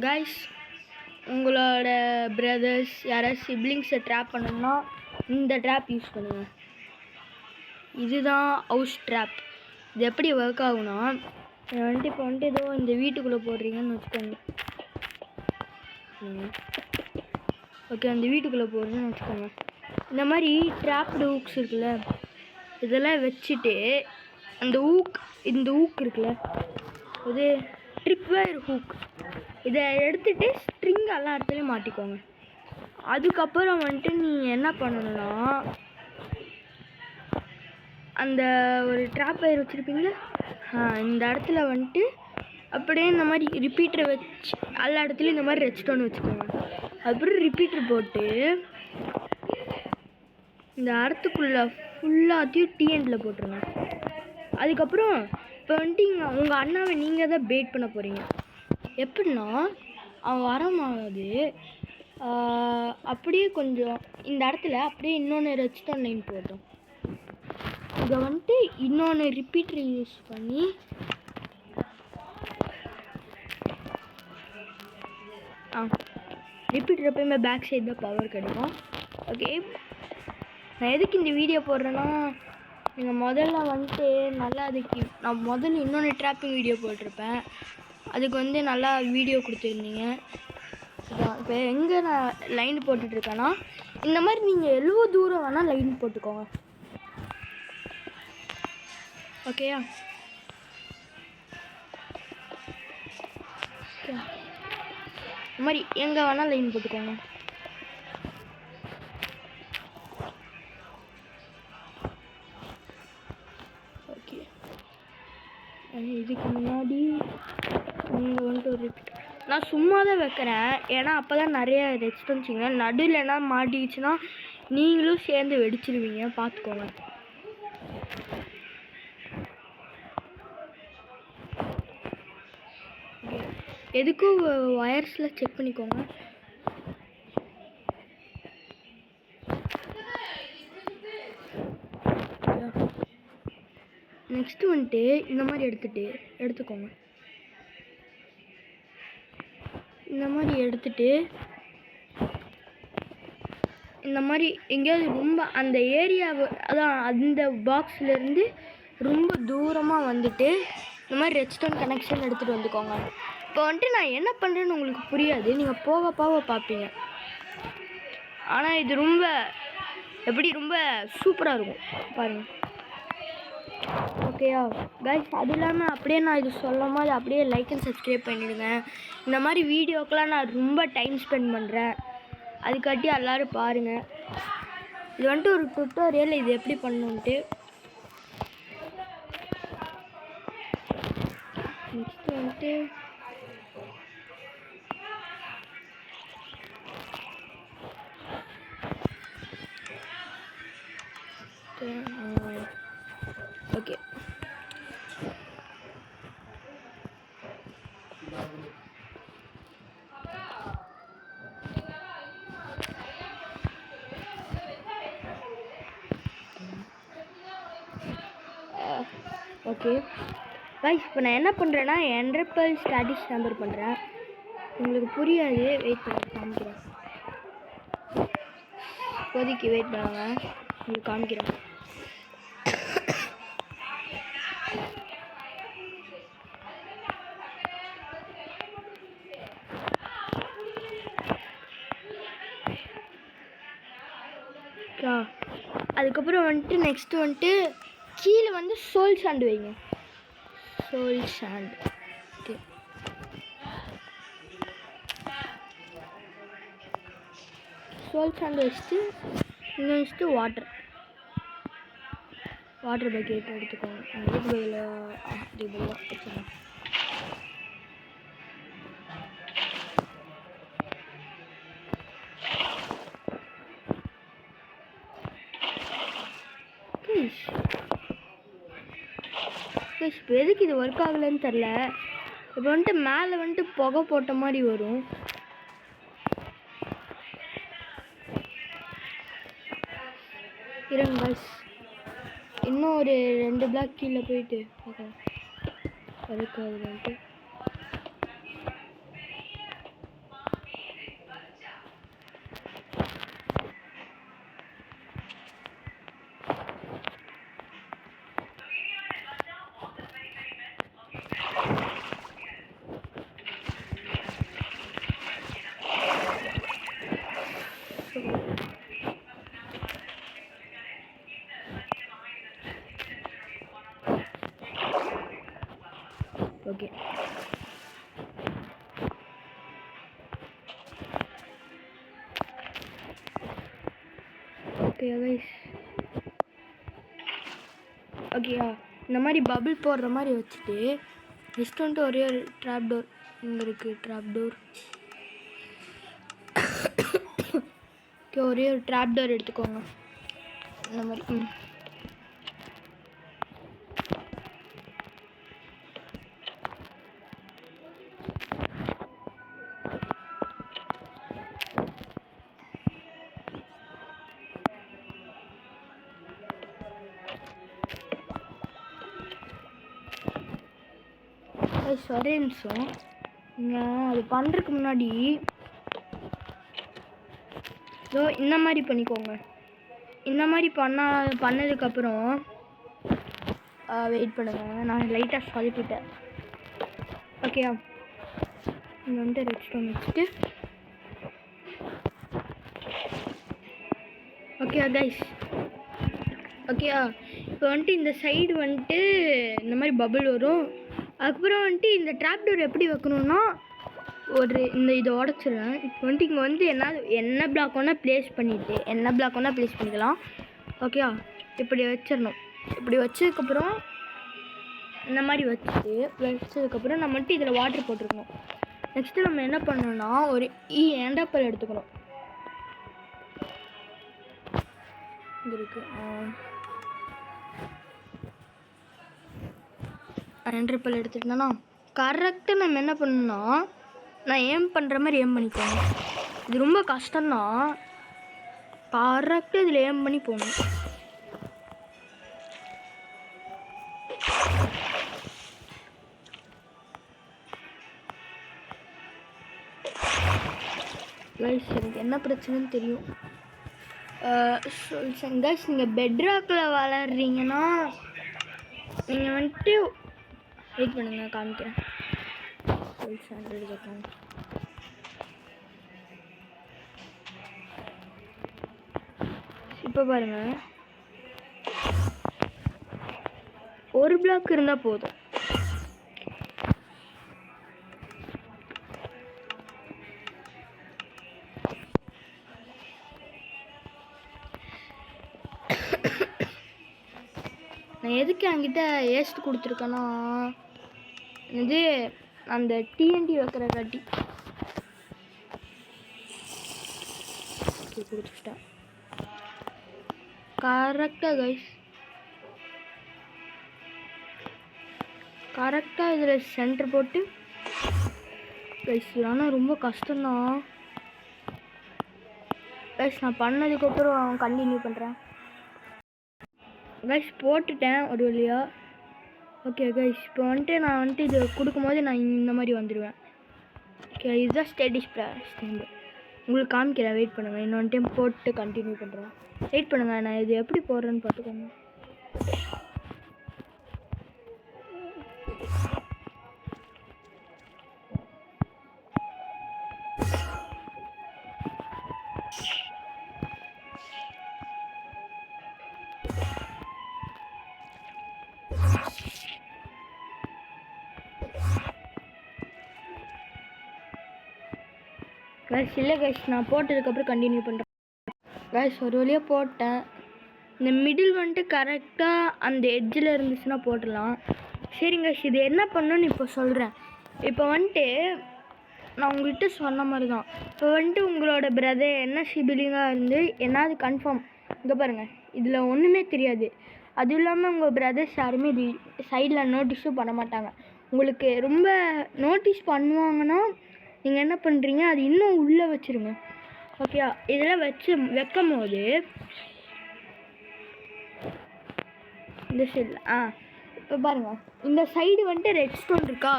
Guys, உங்களோட brothers யாராவது சிப்ளிங்ஸை drop பண்ணணும்னா இந்த ட்ராப் யூஸ் பண்ணுங்கள். இதுதான் ஹவுஸ் ட்ராப். இது எப்படி ஒர்க் ஆகுனா, இப்போ ஏதோ இந்த வீட்டுக்குள்ளே போடுறீங்கன்னு வச்சுக்கோங்க. ஓகே, அந்த வீட்டுக்குள்ளே போடுறீங்கன்னு வச்சுக்கோங்க. இந்த மாதிரி ட்ராப்டு ஹூக்ஸ் இருக்குல்ல, இதெல்லாம் வச்சுட்டு இந்த ஹூக் இருக்குல்ல, இது ட்ரிப் வயர் ஹூக், இதை எடுத்துகிட்டு ஸ்ட்ரிங் எல்லா இடத்துலையும் மாட்டிக்கோங்க. அதுக்கப்புறம் நீங்கள் என்ன பண்ணணும்னா, அந்த ஒரு ட்ராப் வயர் வச்சுருப்பீங்கள, இந்த இடத்துல அப்படியே இந்த மாதிரி ரிப்பீட்டரை வச்சு எல்லா இடத்துலையும் இந்த மாதிரி ரெச்சிட்டோன்னு வச்சுக்கோங்க. அப்புறம் ரிப்பீட்டர் போட்டு இந்த இடத்துக்குள்ளே ஃபுல்லாத்தையும் டிஎன்டில் போட்டுருங்க. அதுக்கப்புறம் இப்போ உங்கள் அண்ணாவை நீங்கள் தான் பேட் பண்ண போகிறீங்க. எப்படின்னா, அவன் வரும்போது அப்படியே கொஞ்சம் இந்த இடத்துல அப்படியே இன்னொன்று ரெச்சிட்டோன் லைன் போட்டோம். இதை இன்னொன்று ரிப்பீட்டர் யூஸ் பண்ணி ரிப்பீட்டர் எப்பயுமே பேக் சைடு தான் பவர் கிடைக்கும். ஓகே, நான் எதுக்கு இந்த வீடியோ போடுறேன்னா, நீங்கள் முதல்ல நல்லா நான் முதல்ல இன்னொன்று ட்ராப்பிங் வீடியோ போட்டிருப்பேன். அதுக்கு நல்லா வீடியோ கொடுத்துருந்தீங்க. இப்போ எங்கே நான் லைன் போட்டுட்ருக்கேன்னா, இந்த மாதிரி நீங்கள் எவ்வளோ தூரம் வேணால் லைன் போட்டுக்கோங்க. ஓகேயா? ஓகே, இந்த மாதிரி எங்கே வேணால் லைன் போட்டுக்கோங்க. ஓகே, இதுக்கு முன்னாடி நீங்கள் ஒரு நான் சும்மா தான் வைக்கிறேன். ஏன்னா அப்போ தான் நிறைய ரெஸ்டன்ஸிங்க நடுவில்னா மாட்டிச்சுன்னா நீங்களும் சேர்ந்து வெடிச்சிருவீங்க, பார்த்துக்கோங்க. எதுக்கும் ஒயர்ஸில் செக் பண்ணிக்கோங்க. நெக்ஸ்ட்டு இந்த மாதிரி எடுத்துக்கோங்க. இந்த மாதிரி எடுத்துட்டு இந்த மாதிரி எங்கேயாவது ரொம்ப அந்த ஏரியாவை, அதான் அந்த பாக்ஸ்லேருந்து ரொம்ப தூரமாக இந்த மாதிரி ரெட்ஸ்டோன் கனெக்ஷன் எடுத்துகிட்டு வந்துக்கோங்க. இப்போ நான் என்ன பண்ணுறேன்னு உங்களுக்கு புரியாது, நீங்கள் போக போக பார்ப்பீங்க. ஆனால் இது ரொம்ப சூப்பராக இருக்கும், பாருங்கள். ஓகேயா கைஸ், அது இல்லாமல் அப்படியே நான் இது சொல்லும் போது அப்படியே லைக் அண்ட் சப்ஸ்கிரைப் பண்ணிவிடுங்க. இந்த மாதிரி வீடியோக்கெலாம் நான் ரொம்ப டைம் ஸ்பெண்ட் பண்ணுறேன், அதுக்காட்டி எல்லோரும் பாருங்கள். இது ஒரு டுட்டோரியல், இது எப்படி பண்ணணுன்ட்டு. நெக்ஸ்ட்டு ஓகே, ஓகே கைஸ், இப்போ நான் என்ன பண்ணுறேன்னா என்ட்ரப்பல் ஸ்டாட்டிக்ஸ் நம்பர் பண்ணுறேன். உங்களுக்கு புரியாது, வெயிட் பண்ணி காமிக்கிறேன். இப்போதைக்கு வெயிட் பண்ணுங்க, உங்களுக்கு காமிக்கிறேன். அதுக்கப்புறம் நெக்ஸ்ட்டு கீழே சோல் சாண்ட் வைங்க. Soil sand, okay. Soil sand வச்சுட்டு வாட்டர் பக்கெட் எடுத்துக்கோங்க. இதுக்கு பதிலாக வச்சுக்கோங்க. இப்போ எதுக்கு இது ஒர்க் ஆகலைன்னு தெரில. இப்போ மேலே புகை போட்ட மாதிரி வரும். இருங்க பஸ், இன்னும் ஒரு 2 பிளாக் கீழே போயிட்டு பார்க்கலாம். அதுக்கு ஓகே ஓகே கைஸ் ஓகேயா இந்த மாதிரி பபிள் போடுற மாதிரி வச்சுட்டு நெக்ஸ்ட் வந்துட்டு ஒரே ஒரு ட்ராப் டோர் இங்கே இருக்குது ட்ராப் டோர் ஓகே ஒரே ஒரு ட்ராப் டோர் எடுத்துக்கோங்க இந்த மாதிரி ஒரே நிமிஷம் நீங்கள் அது பண்ணுறதுக்கு முன்னாடி ஸோ இந்த மாதிரி பண்ணிக்கோங்க இந்த மாதிரி பண்ணதுக்கப்புறம் வெயிட் பண்ணுங்கள் நான் லைட்டாக சொதப்பிட்டேன் ஓகேயா இங்கே வந்துட்டு ரெஸ்ட் வச்சுட்டு ஓகேயா கைஸ் ஓகேயா இப்போ வந்துட்டு இந்த சைடு வந்துட்டு இந்த மாதிரி பபிள் வரும் அதுக்கப்புறம் வந்துட்டு இந்த ட்ராப் டோர் எப்படி வைக்கணும்னா இதை உடச்சிடுவேன் இப்போ வந்துட்டு இங்கே வந்து என்ன பிளாக் வேணால் ப்ளேஸ் பண்ணிக்கலாம் ஓகேயா இப்படி வச்சிடணும் இப்படி வச்சதுக்கப்புறம் இந்த மாதிரி வச்சதுக்கப்புறம் நம்ம வந்துட்டு இதில் வாட்டர் போட்டிருக்கணும் நெக்ஸ்ட்டு நம்ம என்ன பண்ணணும்னா ஒரு எண்டப்பல் எடுத்துக்கணும் இங்கே இருக்குது எண்டப்பல் எடுத்துட்டோன்னா கரெக்டாக நம்ம என்ன பண்ணணும்னா நான் ஏம் பண்ணுற மாதிரி ஏம் பண்ணிக்கோங்க இது ரொம்ப கஷ்டம்தான் கரெக்டாக இதில் ஏம் பண்ணி போகணும் எனக்கு என்ன பிரச்சனைன்னு தெரியும் கைஸ் நீங்கள் பெட்ராக்கில் வளர்றீங்கன்னா நீங்கள் வந்துட்டு வெயிட் பண்ணுங்க காமிக்கிறேன் இப்போ பாருங்க ஒரு பிளாக் இருந்தால் போதும் நான் எதுக்கு என்கிட்ட ஏஸ்ட் கொடுத்துருக்கேன்னா இது அந்த டிஎன்டி வைக்கிற காட்டி கொடுத்துட்டேன் கரெக்டாக கைஸ் கரெக்டாக இதில் சென்டர் போட்டு கைஸ் ஆனால் ரொம்ப கஷ்டம்தான் கைஸ் நான் பண்ணதுக்கப்புறம் கண்டினியூ பண்ணுறேன் கைஸ் போட்டுட்டேன் ஒரு வழியாக ஓகே கைஸ் இப்போ வந்துட்டு நான் வந்துட்டு இது கொடுக்கும்போது நான் இந்த மாதிரி வந்துடுவேன் ஓகே இதுதான் ஸ்டேடிஷ் ஸ்டேண்டு உங்களுக்கு காமிக்கிறேன் வெயிட் பண்ணுங்கள் இன்னொன்று டைம் போட்டு கண்டினியூ பண்ணுறேன் வெயிட் பண்ணுங்கள் நான் இது எப்படி போடுறேன்னு பார்த்துக்கோங்க கைஸ் இல்லை கைஸ் நான் போட்டதுக்கப்புறம் கண்டினியூ பண்ணுறேன் கைஸ் ஒரு வழியாக போட்டேன் இந்த மிடில் வந்துட்டு கரெக்டாக அந்த எட்ஜில் இருந்துச்சுன்னா போட்டுடலாம் சரிங்க கைஸ் இது என்ன பண்ணணும்னு இப்போ சொல்கிறேன் இப்போ வந்துட்டு நான் உங்கள்கிட்ட சொன்ன மாதிரி தான் இப்போ வந்துட்டு உங்களோட பிரதர் என்ன சிபிலிங்காக இருந்து என்னது கன்ஃபார்ம் இங்கே பாருங்கள் இதில் ஒன்றுமே தெரியாது அதுவும் இல்லாமல் உங்கள் பிரதர்ஸ் யாருமே சைடில் நோட்டீஸும் பண்ண மாட்டாங்க உங்களுக்கு ரொம்ப நோட்டீஸ் பண்ணுவாங்கன்னா நீங்கள் என்ன பண்ணுறீங்க அது இன்னும் உள்ளே வச்சுருங்க ஓகே இதெல்லாம் வைக்கும் போது இந்த சைடில் இப்போ பாருங்கள் இந்த சைடு வந்துட்டு ரெட் ஸ்டோன் இருக்கா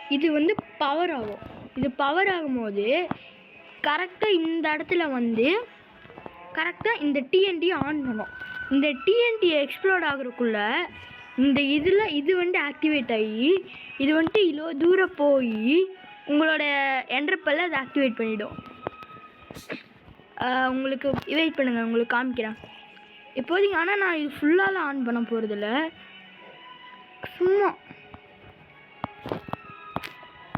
இது வந்து பவர் ஆகும் இது பவர் ஆகும்போது கரெக்டாக இந்த இடத்துல வந்து கரெக்டாக இந்த டிஎன்டியை ஆன் பண்ணும் இந்த டிஎன்டி எக்ஸ்ப்ளோர்ட் ஆகிறதுக்குள்ளே இந்த இது வந்துட்டு ஆக்டிவேட் ஆகி இது வந்துட்டு இவ்வளோ தூரம் போய் உங்களோட எண்டர்பல்ல அதை ஆக்டிவேட் பண்ணிவிடும் உங்களுக்கு வெயிட் பண்ணுங்கள் உங்களுக்கு காமிக்கிறேன் இப்போதைக்கு ஆனால் நான் இது ஃபுல்லாலாம் ஆன் பண்ண போகிறதில்ல சும்மா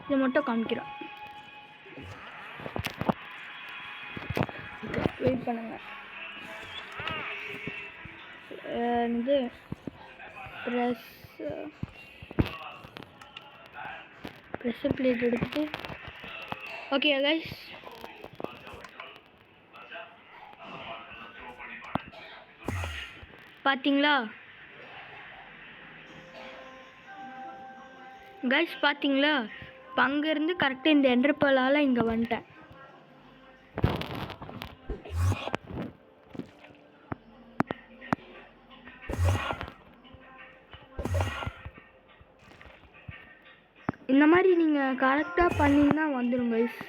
இதை மட்டும் காமிக்கிறோம். வெயிட் பண்ணுங்க. இது ப்ரெஷர் பிளேட் எடுத்து ஓகே கைஸ், பார்த்தீங்களா கைஸ், பார்த்தீங்களா? இப்போ அங்கேருந்து கரெக்டாக இந்த என்ட்ரப்பலால் இங்கே வந்துட்டேன். இந்த மாதிரி நீங்கள் கரெக்டாக பண்ணிங்கன்னா வந்துடும் கைஸ்.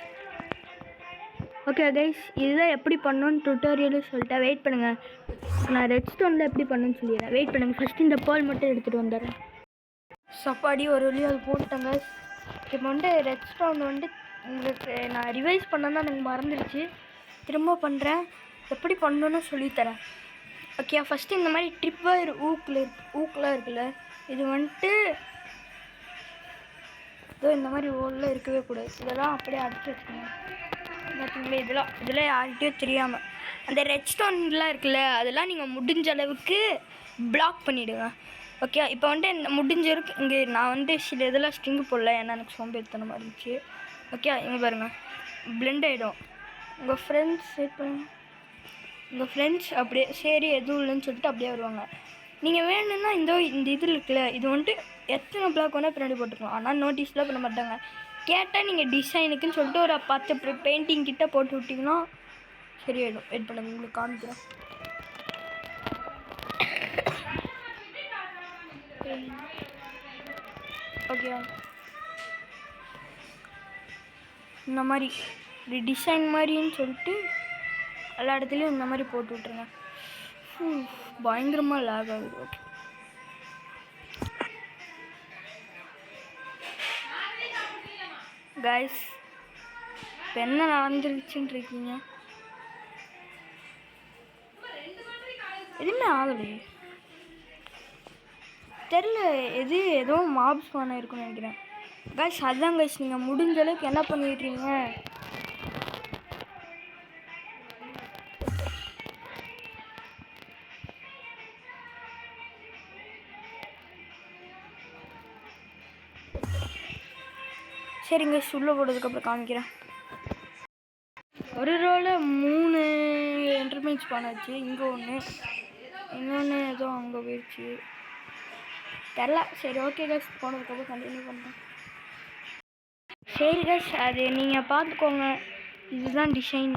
ஓகே கைஸ், இதுதான் எப்படி பண்ணணும்னு டுட்டோரியலும் சொல்லிட்டேன். வெயிட் பண்ணுங்கள், நான் ரெட் ஸ்டோனில் எப்படி பண்ணணும்னு சொல்லிடுறேன். வெயிட் பண்ணுங்கள், ஃபஸ்ட்டு இந்த பேர்ல் மட்டும் எடுத்துகிட்டு வந்துடுறேன். சப்பாடி ஒரு வழியாக அது போட்டுட்டேங்க. இப்போ வந்துட்டு ரெட் ஸ்டோன் வந்துட்டு உங்களுக்கு நான் ரிவைஸ் பண்ணதான் எனக்கு மறந்துடுச்சு, திரும்ப பண்ணுறேன். எப்படி பண்ணணுன்னு சொல்லித்தரேன். ஓகே, ஃபஸ்ட்டு இந்த மாதிரி ட்ரிப்பர் ஊக்கெலாம் இருக்குல்ல, இது வந்துட்டு இந்த மாதிரி ஓலில் இருக்கவே கூடாது. இதெல்லாம் அப்படியே அடிச்சு வச்சுக்கோங்க. பார்த்தீங்களா, இதெல்லாம் யார்கிட்டையும் தெரியாமல் அந்த ரெட் ஸ்டோன்லாம் இருக்குல்ல, அதெல்லாம் நீங்கள் முடிஞ்ச அளவுக்கு பிளாக் பண்ணிவிடுங்க. ஓகே, இப்போ வந்துட்டு முடிஞ்ச வரைக்கும் இங்கே நான் வந்து சில இதெல்லாம் ஸ்ட்ரிங்கு போடல, ஏன்னா எனக்கு சோம்பேறித்தனமாக இருந்துச்சு. ஓகே, இங்கே பாருங்கள், பிளெண்ட் ஆகிடும். உங்கள் ஃப்ரெண்ட்ஸ் வெயிட் பண்ணுங்க, உங்கள் ஃப்ரெண்ட்ஸ் அப்படியே சரி எதுவும் இல்லைன்னு சொல்லிட்டு அப்படியே வருவாங்க. நீங்கள் வேணும்னா இந்த இது இருக்குல்ல, இது வந்துட்டு எத்தனை பிளாக் வேணால் பின்னாடி போட்டுக்கலாம். ஆனால் நோட்டீஸ்லாம் பண்ண மாட்டாங்க. கேட்டால் நீங்கள் டிசைனுக்குன்னு சொல்லிட்டு ஒரு 10 பெயிண்டிங் கிட்ட போட்டு விட்டிங்கன்னா சரியாயிடும். வெயிட் பண்ணுங்க, உங்களுக்கு காமிக்கிறேன். ஓகே, இந்த மாதிரி டிசைன் மாதிரின்னு சொல்லிட்டு எல்லா இடத்துலையும் இந்த மாதிரி போட்டு விட்ருங்க. பயங்கரமாக லேக் ஆகுது. ஓகே, கைஸ், இப்போ என்ன நடந்துருச்சுன்னு இருக்கீங்க? எதுவுமே ஆகலையே, தெரில. ஏதோ மாப்ஸ் பண்ண இருக்குன்னு நினைக்கிறேன். கைஸ், அதுதான் கைஸ், நீங்கள் முடிஞ்ச அளவுக்கு என்ன பண்ணிடுறீங்க, சரிங்க, உள்ளே போடுறதுக்கப்புறம் காமிக்கிறேன். ஒரு ரோவில் 3 என்ட்ரன்ஸ் பண்ணாச்சு. இங்கே ஒன்று, இன்னொன்று ஏதோ அங்கே போயிடுச்சு, தெரில. சரி, ஓகே கைஸ், போனதுக்கப்புறம் கண்டினியூ பண்ணுறேன். சரி கைஸ், அது நீங்கள் பார்த்துக்கோங்க. இதுதான் டிசைன்.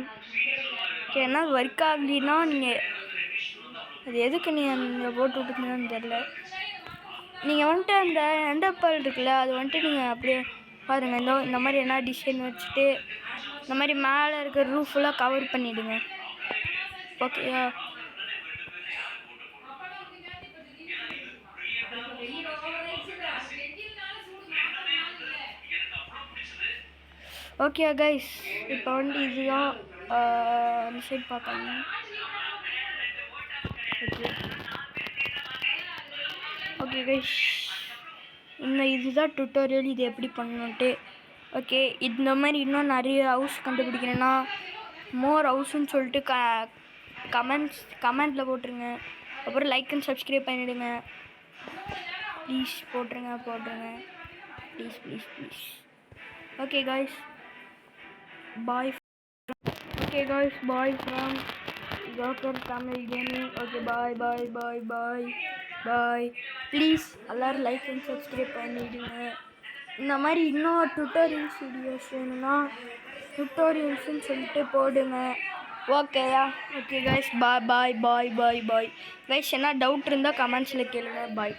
ஓகே, என்ன ஒர்க் ஆகலின்னா நீங்கள் அது எதுக்கு நீங்கள் போட்டு விட்டுருந்தீங்கன்னு தெரில. நீங்கள் வந்துட்டு அந்த எண்டப்பல் இருக்குல்ல, அது வந்துட்டு நீங்கள் அப்படியே பாருங்கள். இந்த மாதிரி என்ன டிசைன் வச்சுட்டு இந்த மாதிரி மேலே இருக்கிற ரூஃப் ஃபுல்லாக கவர் பண்ணிவிடுங்க. ஓகேயா? ஓகே கைஸ், இப்போ வந்து இதுதான் அந்த சைட் பார்த்தாங்க. ஓகே கைஸ், இதுதான் டுட்டோரியல், இது எப்படி பண்ணணுன்ட்டு. ஓகே, இந்த மாதிரி இன்னும் நிறைய ஹவுஸ் கண்டுபிடிக்கிறேன்னா மோர் ஹவுஸ்ன்னு சொல்லிட்டு கமெண்ட்டில் போட்டுருங்க. அப்புறம் லைக் அண்ட் சப்ஸ்கிரைப் பண்ணிவிடுங்க ப்ளீஸ். போட்டுருங்க please. Okay guys, bye. Okay guys, bye from joker Tamil gaming. Okay, bye. Please எல்லோரும் லைக் அண்ட் சப்ஸ்கிரைப் பண்ணிவிடுங்க. இந்த மாதிரி இன்னும் டுட்டோரியல்ஸ் வீடியோஸ் வேணும்னா டுட்டோரியல்ஸ்ன்னு சொல்லிட்டு போடுங்க. ஓகேயா? ஓகே கைஸ், பாய். கைஸ், என்ன டவுட் இருந்தால் கமெண்ட்ஸில் கேளுங்க. பாய்.